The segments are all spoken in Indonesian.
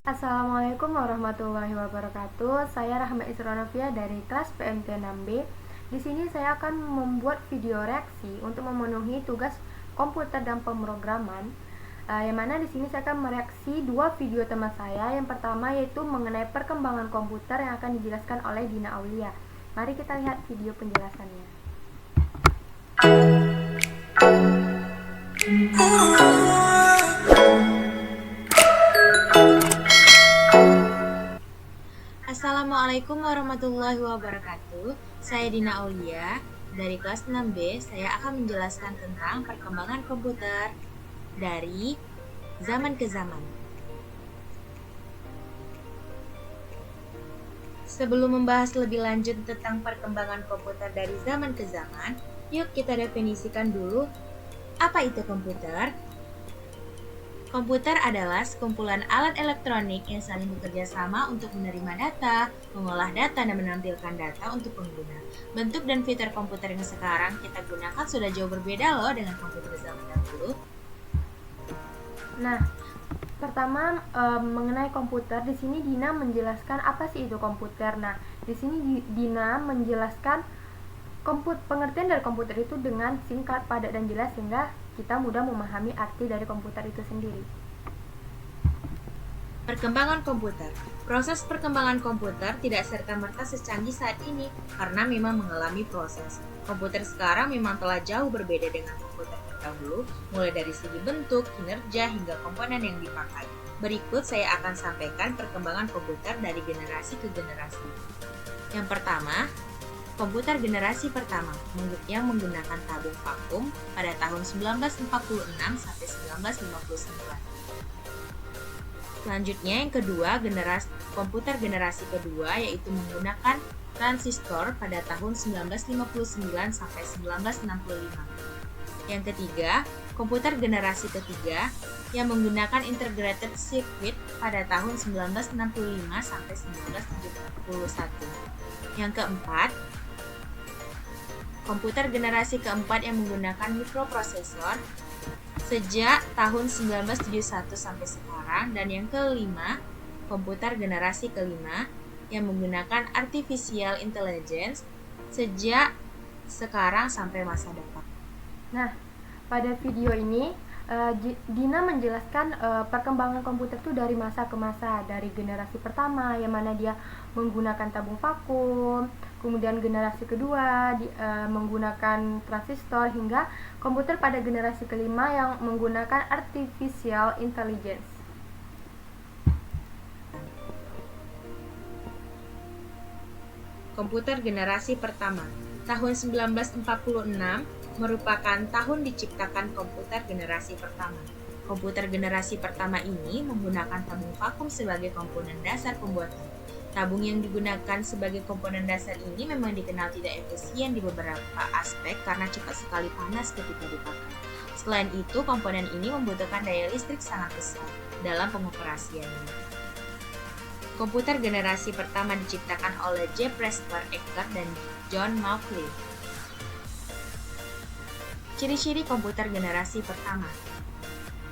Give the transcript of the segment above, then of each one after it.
Assalamualaikum warahmatullahi wabarakatuh. Saya Rahma Isronofia dari kelas PMT 6B. Di sini saya akan membuat video reaksi untuk memenuhi tugas komputer dan pemrograman. Yang mana di sini saya akan mereaksi dua video teman saya. Yang pertama yaitu mengenai perkembangan komputer yang akan dijelaskan oleh Dina Aulia. Mari kita lihat video penjelasannya. Assalamualaikum warahmatullahi wabarakatuh. Saya Dina Aulia dari kelas 6B. Saya akan menjelaskan tentang perkembangan komputer dari zaman ke zaman. Sebelum membahas lebih lanjut tentang perkembangan komputer dari zaman ke zaman, yuk kita definisikan dulu apa itu komputer. Komputer adalah sekumpulan alat elektronik yang saling bekerja sama untuk menerima data, mengolah data, dan menampilkan data untuk pengguna. Bentuk dan fitur komputer yang sekarang kita gunakan sudah jauh berbeda loh dengan komputer zaman dahulu. Nah, pertama mengenai komputer, di sini Dina menjelaskan apa sih itu komputer. Nah, di sini Dina menjelaskan pengertian dari komputer itu dengan singkat, padat, dan jelas sehingga kita mudah memahami arti dari komputer itu sendiri. Perkembangan komputer. Proses perkembangan komputer tidak serta-merta secanggih saat ini karena memang mengalami proses. Komputer sekarang memang telah jauh berbeda dengan komputer terdahulu, mulai dari segi bentuk, kinerja, hingga komponen yang dipakai. Berikut saya akan sampaikan perkembangan komputer dari generasi ke generasi. Yang pertama, komputer generasi pertama yang menggunakan tabung vakum pada tahun 1946 sampai 1959. Selanjutnya yang kedua, komputer generasi kedua yaitu menggunakan transistor pada tahun 1959 sampai 1965. Yang ketiga, komputer generasi ketiga yang menggunakan integrated circuit pada tahun 1965 sampai 1971. Yang keempat, komputer generasi keempat yang menggunakan mikroprosesor sejak tahun 1971 sampai sekarang. Dan yang kelima, komputer generasi kelima yang menggunakan artificial intelligence sejak sekarang sampai masa depan. Nah, pada video ini Dina menjelaskan perkembangan komputer itu dari masa ke masa, dari generasi pertama yang mana dia menggunakan tabung vakum, kemudian generasi kedua menggunakan transistor, hingga komputer pada generasi kelima yang menggunakan artificial intelligence. Komputer generasi pertama tahun 1946 merupakan tahun diciptakan komputer generasi pertama. Komputer generasi pertama ini menggunakan tabung vakum sebagai komponen dasar pembuatan. Tabung yang digunakan sebagai komponen dasar ini memang dikenal tidak efisien di beberapa aspek karena cepat sekali panas ketika dipakai. Selain itu, komponen ini membutuhkan daya listrik sangat besar dalam pengoperasiannya. Komputer generasi pertama diciptakan oleh J. Presper Eckert dan John Mauchly. Ciri-ciri komputer generasi pertama.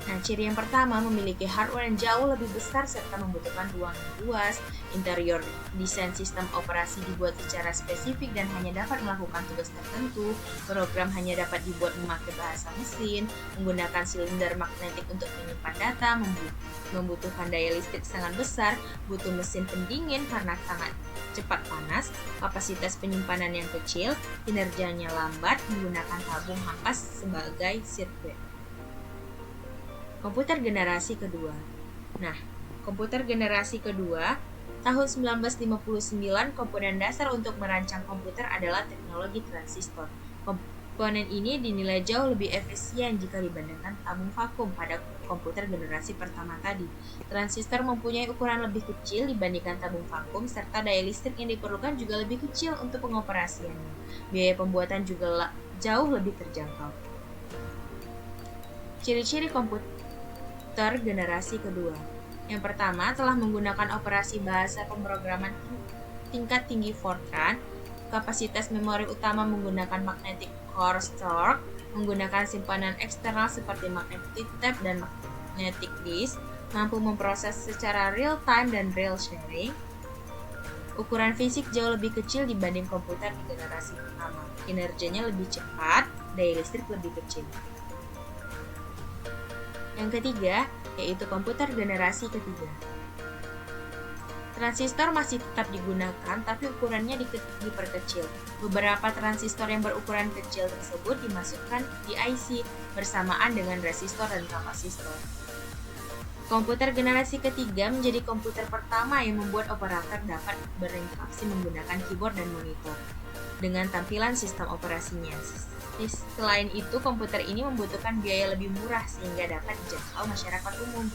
Nah, ciri yang pertama memiliki hardware yang jauh lebih besar serta membutuhkan ruang yang luas. Interior desain sistem operasi dibuat secara spesifik dan hanya dapat melakukan tugas tertentu. Program hanya dapat dibuat memakai bahasa mesin, menggunakan silinder magnetik untuk menyimpan data, membutuhkan daya listrik sangat besar, butuh mesin pendingin karena sangat cepat panas, kapasitas penyimpanan yang kecil, kinerjanya lambat, menggunakan tabung hampas sebagai sirkuit. Komputer generasi kedua. Nah, komputer generasi kedua tahun 1959, komponen dasar untuk merancang komputer adalah teknologi transistor. Komponen ini dinilai jauh lebih efisien jika dibandingkan tabung vakum pada komputer generasi pertama tadi. Transistor mempunyai ukuran lebih kecil dibandingkan tabung vakum serta daya listrik yang diperlukan juga lebih kecil untuk pengoperasiannya. Biaya pembuatan juga jauh lebih terjangkau. Ciri-ciri komputer generasi kedua. Yang pertama, telah menggunakan operasi bahasa pemrograman tingkat tinggi Fortran. Kapasitas memori utama menggunakan magnetic core storage, menggunakan simpanan eksternal seperti magnetic tape dan magnetic disk. mampu memproses secara real time dan real sharing. Ukuran fisik jauh lebih kecil dibanding komputer di generasi pertama. Kinerjanya lebih cepat, daya listrik lebih kecil. Yang ketiga, yaitu komputer generasi ketiga. Transistor masih tetap digunakan, tapi ukurannya diperkecil. Beberapa transistor yang berukuran kecil tersebut dimasukkan di IC bersamaan dengan resistor dan kapasitor. Komputer generasi ketiga menjadi komputer pertama yang membuat operator dapat berinteraksi menggunakan keyboard dan monitor dengan tampilan sistem operasinya. Selain itu, komputer ini membutuhkan biaya lebih murah sehingga dapat dijangkau masyarakat umum.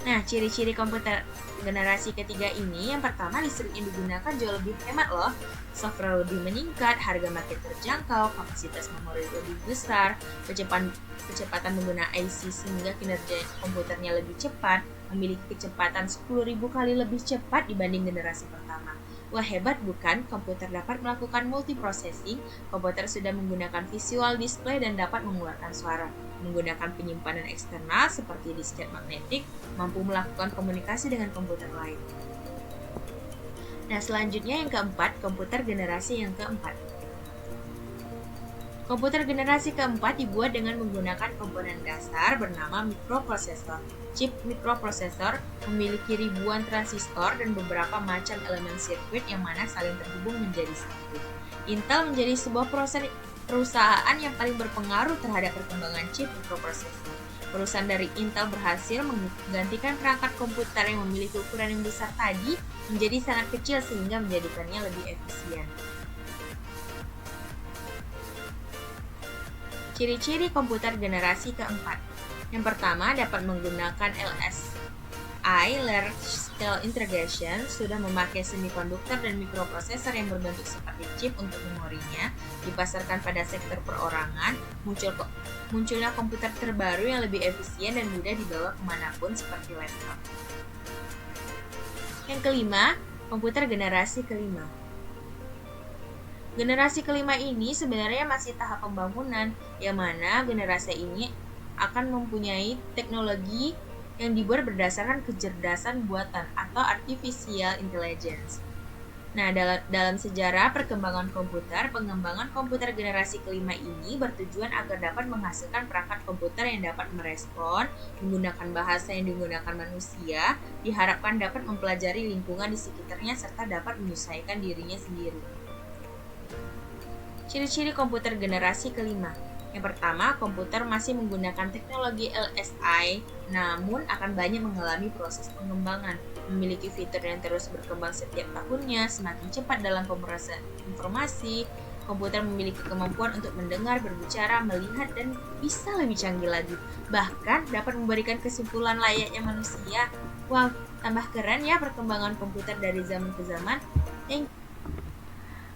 Nah, ciri-ciri komputer generasi ketiga ini, yang pertama listrik yang digunakan jauh lebih hemat loh. Software lebih meningkat, harga makin terjangkau, kapasitas memori lebih besar, kecepatan pengguna IC sehingga kinerja komputernya lebih cepat, memiliki kecepatan 10.000 kali lebih cepat dibanding generasi pertama. Wah, hebat bukan? Komputer dapat melakukan multiprocessing, komputer sudah menggunakan visual display dan dapat mengeluarkan suara. Menggunakan penyimpanan eksternal seperti disket magnetik, mampu melakukan komunikasi dengan komputer lain. Nah, selanjutnya yang keempat, komputer generasi yang keempat. Komputer generasi keempat dibuat dengan menggunakan komponen dasar bernama mikroprosesor. Chip mikroprosesor memiliki ribuan transistor dan beberapa macam elemen sirkuit yang mana saling terhubung menjadi satu. Intel menjadi sebuah perusahaan yang paling berpengaruh terhadap perkembangan chip mikroprosesor. Perusahaan dari Intel berhasil menggantikan perangkat komputer yang memiliki ukuran yang besar tadi menjadi sangat kecil sehingga menjadikannya lebih efisien. Ciri-ciri komputer generasi keempat. Yang pertama, dapat menggunakan LSI, Large Scale Integration, sudah memakai semikonduktor dan mikroprosesor yang berbentuk seperti chip untuk memorinya, dipasarkan pada sektor perorangan, munculnya komputer terbaru yang lebih efisien dan mudah dibawa kemanapun seperti laptop. Yang kelima, komputer generasi kelima. Generasi kelima ini sebenarnya masih tahap pembangunan, yang mana generasi ini akan mempunyai teknologi yang dibuat berdasarkan kecerdasan buatan atau artificial intelligence. Nah, dalam sejarah perkembangan komputer, pengembangan komputer generasi kelima ini bertujuan agar dapat menghasilkan perangkat komputer yang dapat merespon, menggunakan bahasa yang digunakan manusia, diharapkan dapat mempelajari lingkungan di sekitarnya serta dapat menyesuaikan dirinya sendiri. Ciri-ciri komputer generasi kelima. Yang pertama, komputer masih menggunakan teknologi LSI, namun akan banyak mengalami proses pengembangan, memiliki fitur yang terus berkembang setiap tahunnya, semakin cepat dalam pemrosesan informasi, komputer memiliki kemampuan untuk mendengar, berbicara, melihat, dan bisa lebih canggih lagi. Bahkan dapat memberikan kesimpulan layaknya manusia. Wow, tambah keren ya perkembangan komputer dari zaman ke zaman.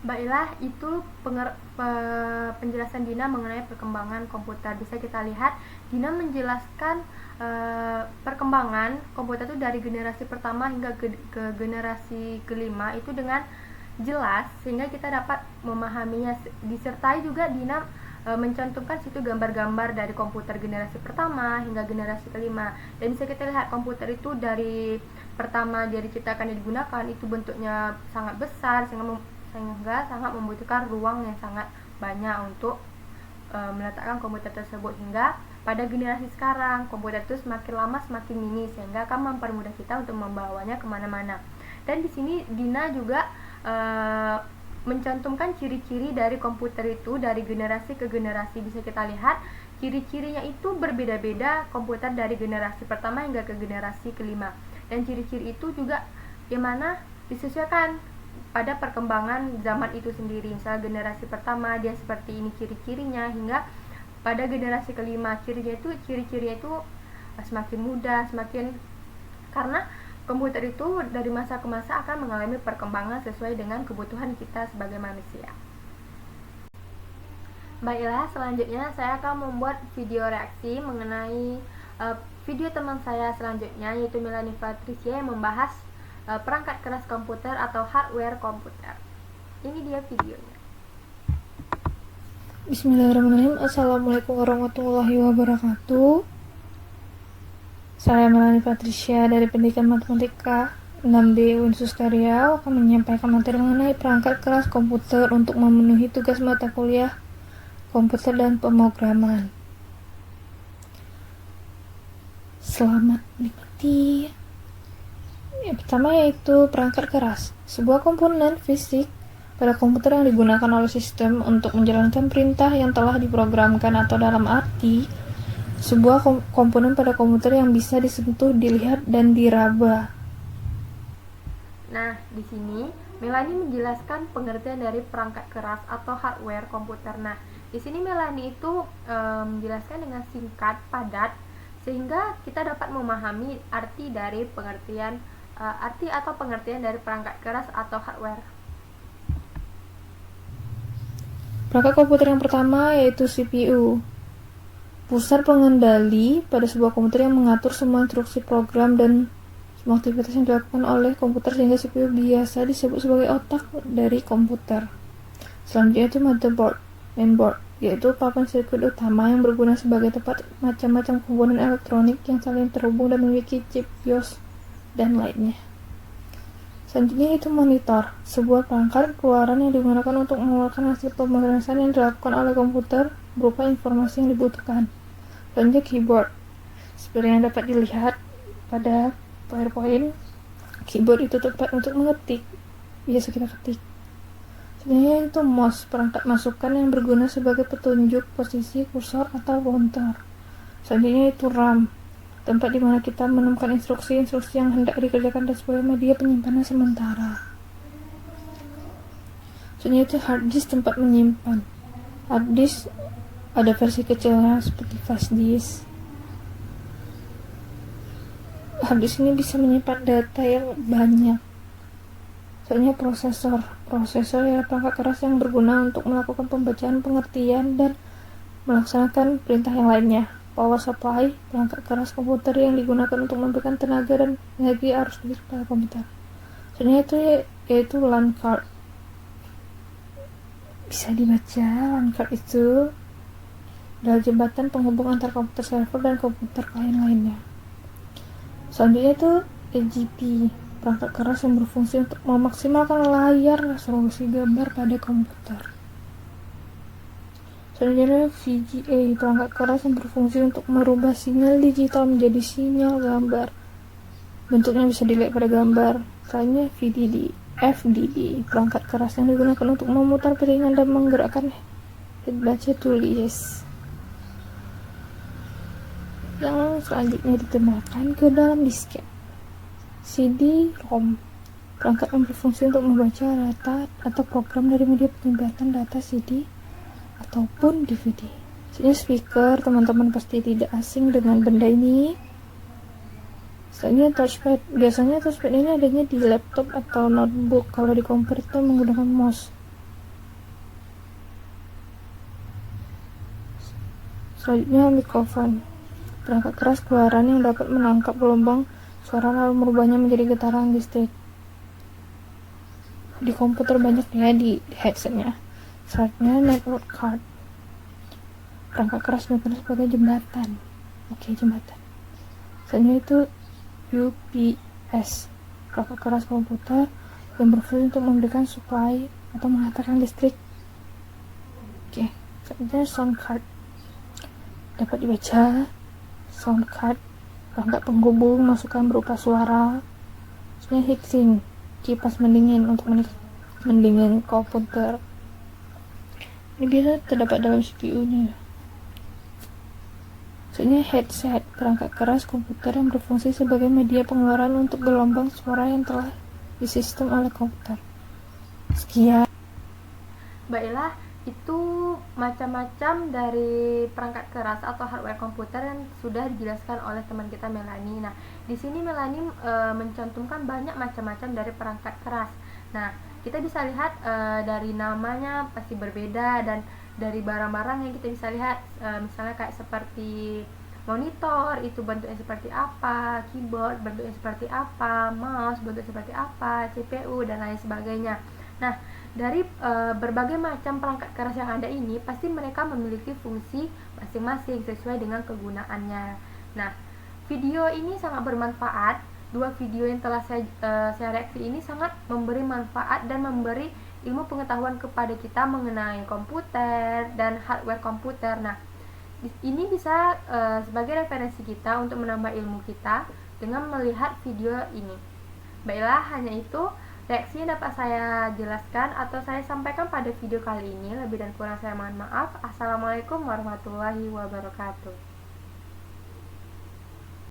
Baiklah, itu penjelasan Dina mengenai perkembangan komputer. Bisa kita lihat, Dina menjelaskan perkembangan komputer itu dari generasi pertama hingga ke generasi kelima itu dengan jelas, sehingga kita dapat memahaminya. Disertai juga Dina mencantumkan situ gambar-gambar dari komputer generasi pertama hingga generasi kelima. Dan bisa kita lihat komputer itu dari pertama dia diciptakan dan digunakan itu bentuknya sangat besar sehingga sangat membutuhkan ruang yang sangat banyak untuk meletakkan komputer tersebut, hingga pada generasi sekarang komputer itu semakin lama semakin mini sehingga akan mempermudah kita untuk membawanya kemana-mana. Dan di sini Dina juga mencantumkan ciri-ciri dari komputer itu dari generasi ke generasi. Bisa kita lihat ciri-cirinya itu berbeda-beda komputer dari generasi pertama hingga ke generasi kelima, dan ciri-ciri itu juga yang mana disesuaikan pada perkembangan zaman itu sendiri. Misal generasi pertama dia seperti ini ciri-cirinya, hingga pada generasi kelima ciri-cirinya itu semakin mudah, karena komputer itu dari masa ke masa akan mengalami perkembangan sesuai dengan kebutuhan kita sebagai manusia. Baiklah, selanjutnya saya akan membuat video reaksi mengenai video teman saya selanjutnya, yaitu Melanie Patricia, yang membahas perangkat keras komputer atau hardware komputer. Ini dia videonya. Bismillahirrahmanirrahim. Assalamualaikum warahmatullahi wabarakatuh. Saya Melanie Patricia dari Pendidikan Matematika 6B Universitas Riau akan menyampaikan materi mengenai perangkat keras komputer untuk memenuhi tugas mata kuliah komputer dan pemrograman. Selamat menikmati. Yang pertama yaitu perangkat keras, sebuah komponen fisik pada komputer yang digunakan oleh sistem untuk menjalankan perintah yang telah diprogramkan, atau dalam arti sebuah komponen pada komputer yang bisa disentuh, dilihat, dan diraba. Nah, di sini Melanie menjelaskan pengertian dari perangkat keras atau hardware komputer. Nah, di sini Melanie itu menjelaskan dengan singkat, padat, sehingga kita dapat memahami arti dari pengertian dari perangkat keras atau hardware. Perangkat komputer yang pertama yaitu CPU. Pusat pengendali pada sebuah komputer yang mengatur semua instruksi program dan semua aktivitas yang dilakukan oleh komputer, sehingga CPU biasa disebut sebagai otak dari komputer. Selanjutnya itu motherboard, mainboard, yaitu papan sirkuit utama yang berguna sebagai tempat macam-macam komponen elektronik yang saling terhubung dan memiliki chip, BIOS, dan lainnya. Selanjutnya itu monitor, sebuah perangkat keluaran yang digunakan untuk mengeluarkan hasil pemrograman yang dilakukan oleh komputer berupa informasi yang dibutuhkan. Selanjutnya keyboard, seperti yang dapat dilihat pada PowerPoint, keyboard itu tempat untuk mengetik, biasa kita ketik. Sebenarnya itu mouse, perangkat masukan yang berguna sebagai petunjuk posisi kursor atau pointer. Selanjutnya itu RAM, tempat di mana kita menemukan instruksi-instruksi yang hendak dikerjakan dan sebagai media penyimpanan sementara. Selanjutnya itu hard disk, tempat menyimpan. Hard disk ada versi kecilnya seperti flash disk. Hard disk ini bisa menyimpan data yang banyak. Selanjutnya prosesor. Prosesor adalah perangkat keras yang berguna untuk melakukan pembacaan, pengertian, dan melaksanakan perintah yang lainnya. Power supply, perangkat keras komputer yang digunakan untuk memberikan tenaga dan energi arus listrik pada komputer. Selanjutnya itu yaitu LAN card. Bisa dibaca, LAN card itu adalah jembatan penghubung antara komputer server dan komputer klien lainnya. Selanjutnya itu AGP, perangkat keras yang berfungsi untuk memaksimalkan layar resolusi gambar pada komputer. Selanjutnya VGA, perangkat keras yang berfungsi untuk merubah sinyal digital menjadi sinyal gambar. Bentuknya bisa dilihat pada gambar. Selanjutnya VDD, FDD, perangkat keras yang digunakan untuk memutar piringan dan menggerakkan head baca tulis. Yang selanjutnya ditembakkan ke dalam disket. CD-ROM, perangkat yang berfungsi untuk membaca data atau program dari media penyimpanan data CD ataupun DVD. Selanjutnya speaker, teman-teman pasti tidak asing dengan benda ini. Selanjutnya touchpad, biasanya touchpad ini adanya di laptop atau notebook. Kalau di komputer itu menggunakan mouse. Selanjutnya mikrofon, perangkat keras keluaran yang dapat menangkap gelombang suara lalu merubahnya menjadi getaran listrik. Di komputer banyak ya, di headsetnya. Selanjutnya network card, perangkat keras digunakan sebagai jembatan. Jembatan. Selanjutnya itu UPS, perangkat keras komputer yang berfungsi untuk memberikan supply atau menghantarkan listrik. Selanjutnya sound card, dapat dibaca. Sound card, perangkat penghubung masukan berupa suara. Selanjutnya heatsink, kipas pendingin untuk mendingin komputer. Ini biasa terdapat dalam CPU-nya. Selanjutnya headset, perangkat keras komputer yang berfungsi sebagai media pengeluaran untuk gelombang suara yang telah disistem oleh komputer. Sekian. Baiklah, itu macam-macam dari perangkat keras atau hardware komputer yang sudah dijelaskan oleh teman kita Melanie. Nah, di sini Melanie mencantumkan banyak macam-macam dari perangkat keras. Nah, kita bisa lihat dari namanya pasti berbeda, dan dari barang-barang yang kita bisa lihat, misalnya kayak seperti monitor itu bentuknya seperti apa, keyboard bentuknya seperti apa, mouse bentuknya seperti apa, CPU dan lain sebagainya. Nah, dari berbagai macam perangkat keras yang ada ini, pasti mereka memiliki fungsi masing-masing sesuai dengan kegunaannya. Nah, Video ini sangat bermanfaat. Dua video yang telah saya reaksi ini sangat memberi manfaat dan memberi ilmu pengetahuan kepada kita mengenai komputer dan hardware komputer. Nah, ini bisa sebagai referensi kita untuk menambah ilmu kita dengan melihat video ini. Baiklah, hanya itu reaksi yang dapat saya jelaskan atau saya sampaikan pada video kali ini. Lebih dan kurang saya mohon maaf. Assalamualaikum warahmatullahi wabarakatuh.